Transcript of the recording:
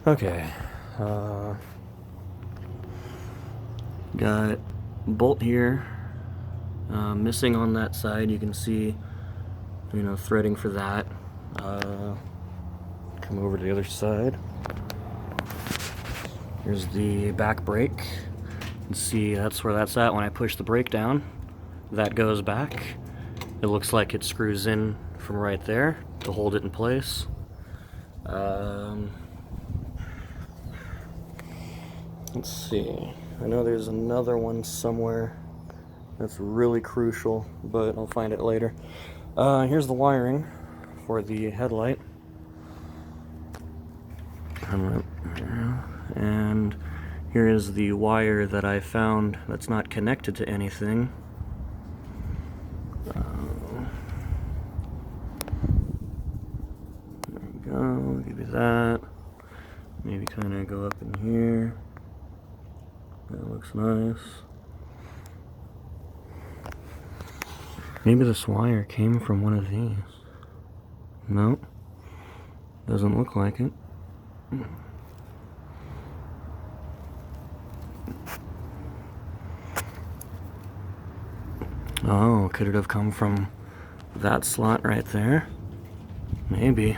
Okay, got bolt here, missing on that side. You can see, threading for that. Come over to the other side. Here's the back brake. You can see that's where that's at. When I push the brake down, that goes back. It looks like it screws in from right there to hold it in place. Let's see. I know there's another one somewhere that's really crucial, but I'll find it later. Here's the wiring for the headlight. And here is the wire that I found that's not connected to anything. There we go, give you that. Maybe kind of go up in here. That looks nice. Maybe this wire came from one of these. Nope. Doesn't look like it. Oh, could it have come from that slot right there? Maybe.